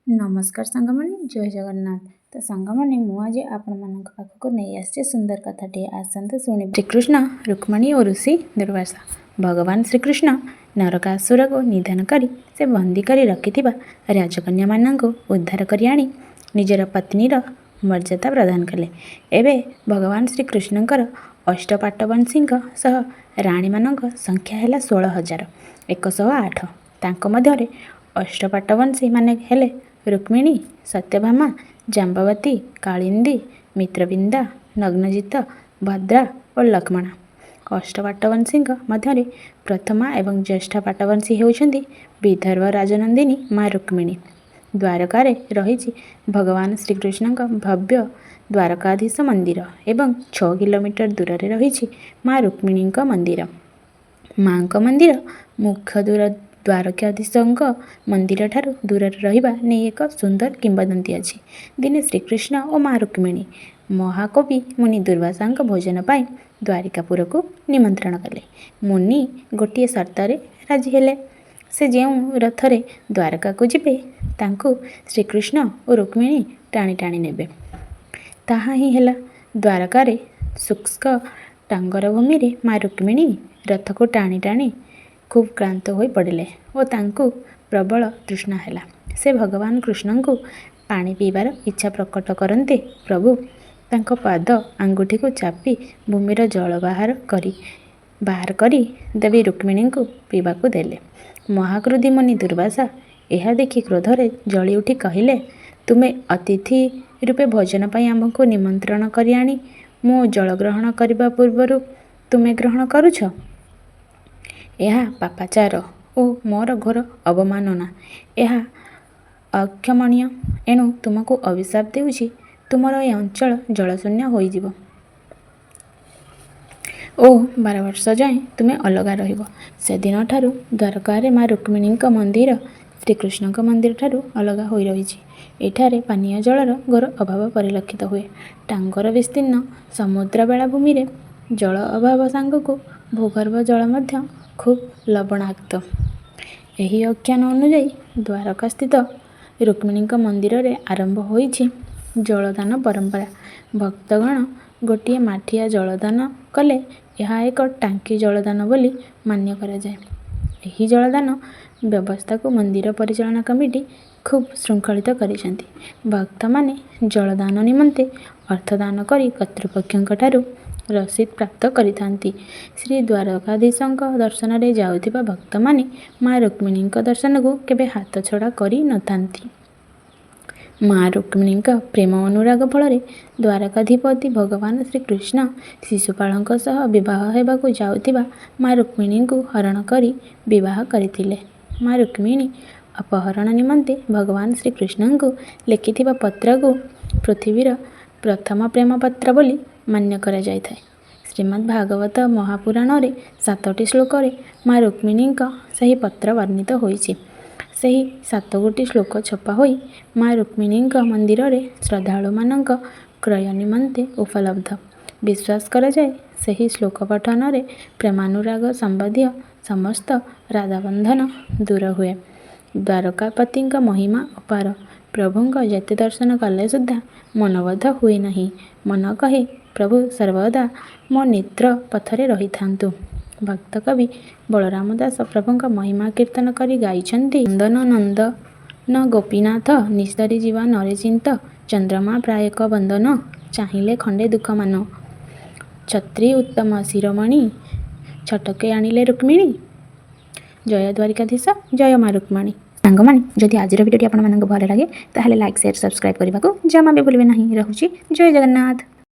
नमस्कार सांगमाने जय जगन्नाथ। तो सांगमाने मु आज आपण पाखक नहीं आसे सुंदर कथाटे आसत शुणी। श्रीकृष्ण रुक्मिणी और ऋषि दुर्वासा। भगवान श्रीकृष्ण नरकासुर को निधन करी से बंदी करी रखिथिबा राजकन्या मानक उद्धार करी आनी निजर पत्नीर मर्यादा प्रदान कले। एबे भगवान श्रीकृष्णकर अष्टपाटवंशी सह राणी मानक संख्या है 16,108। तांको मध्यरे अष्टपाटवंशी माने हेले रुक्मिणी, सत्यभामा, जाम्बवती, कालिंदी, मित्रविंदा, नग्नजित, भद्रा और लक्ष्मणा। अष्टपाटवंशी मध्य प्रथमा एवं ज्येष्ठा पाटवंशी होउछन्ति विदर्भ राजनंदिनी माँ रुक्मिणी। द्वारकार रही भगवान श्रीकृष्ण भव्य द्वारकाधीश मंदिर एवं 6 किलोमीटर दूर रही माँ रुक्मिणी मंदिर। माँ मंदिर मुख्य द्वारकाधीश मंदिर ठारू दूर रहिबा नहीं एक सुंदर किंवदंती अच्छी। दिने श्रीकृष्ण और माँ रुक्मिणी महाकवि मुनि दुर्वासा भोजन पाई द्वारिकापुर को निमंत्रण कले। मुनि गोटे सर्तर राजी हेले। से जो रथरे द्वारका को जिबे तांको श्रीकृष्ण और रुक्मिणी टाणी टाणी नेबे ताहा ही हेला। द्वारकार शुष्क टांगर भूमि रे माँ रुक्मिणी रथ को टाणी टाणी खूब क्लांत हो पड़े और तांको प्रबल तृष्णा हैला। से भगवान कृष्ण को पानी पीबार इच्छा प्रकट करते प्रभु तांको पाद आंगुठी को चापी भूमिर जल बाहर करी देवी रुक्मिणी को पीवा को देले। महाक्रोधी मुनि दुर्वासा यह देखि क्रोधरे जली उठी कहले, तुमे अतिथि रूपे भोजन पाई आमको निमंत्रण करी आनी मो जल ग्रहण करने पूर्वर तुमे ग्रहण करुछ। यह पापाचार और मोर घोर अवमानना। यह अक्षमणीय। एणु तुमको अभिशाप देउछि, तुमर ए अंचल जलशून्य होइजिवो ओ 12 वर्ष जाए तुम्हें अलगा रहिबो। से दिन ठारू द्वारकार माँ रुक्मिणी मंदिर श्रीकृष्ण मंदिर ठारू अलगा हो रही। एठारे पानीय जलर घोर अभाव परिलक्षित हुए। टांगर विस्तीर्ण समुद्र बेलाभूमि रे जल अभाव सांगको भूगर्भ जल मध्य खूब लवणाक्त। यही आख्यान अनुजाई द्वारका स्थित रुक्मिणी मंदिर रे आरंभ होइछि जलदान परंपरा। भक्तगण गोटे माठिया जलदान कले यह एक टांकी जलदान बोली मान्य करा जाए। यही जलदान व्यवस्था को मंदिर परिचालना कमिटी खूब श्रृंखलित करिसेंति। भक्त माने जलदान निमंते अर्थदान करी कर्तृपक्षों रसीद प्राप्त करिथांती। श्री द्वारकाधीशों दर्शन रे जाउथिबा भक्त माने माँ रुक्मिणी दर्शन को केबे हाथ छड़ा करी नथांती। माँ रुक्मिणी प्रेम अनुराग फल द्वारकाधिपति भगवान श्रीकृष्ण शिशुपाल सह विवाह हेबाकु जाउथिबा माँ रुक्मिणी को हरण करी विवाह करथिले। माँ रुक्मिणी अपहरण निमंते भगवान श्रीकृष्ण को लिखिथिबा पत्र को पृथ्वीर प्रथम प्रेम पत्र बोली मान्य करा जाय थाए। श्रीमद् भागवत महापुराण रे 7टी श्लोक रे माँ रुक्मिणी सही पत्र वर्णित होइछि। सही 7 गोटी श्लोक छपा होई माँ रुक्मिणी मंदिर रे श्रद्धालु मानक क्रय निमंते उपलब्ध। विश्वास करा जाए सही श्लोक पठन रे प्रेमानुराग संबंधी समस्त राधाबंधन दूर हुए। द्वारकापति महिमा अपार। प्रभुंक जेते दर्शन कले सुद्धा मनबद्ध हुए नहीं। मन कहे प्रभु सर्वदा मो नेत्र पथरे रही थांतु। भक्त कवि बलराम दास प्रभुंक महिमा कीर्तन करी गाइछन्ति। नंदन नंदन गोपीनाथ निस्तरी जीवा नरे चिंत चंद्रमा प्रायक बंदन चाहिए खंडे दुख मान छत्री उत्तम शिरोमणि छटके आनिले रुक्मिणी। जय द्वारिकाधीश जय माँ रुक्मिणी। सांगमाने जदि आज भिडियोटी आपन भल लगे ताहले लाइक शेयर सब्सक्राइब करने को जमा भी भूलिए नहीं। रहुछि जय जगन्नाथ।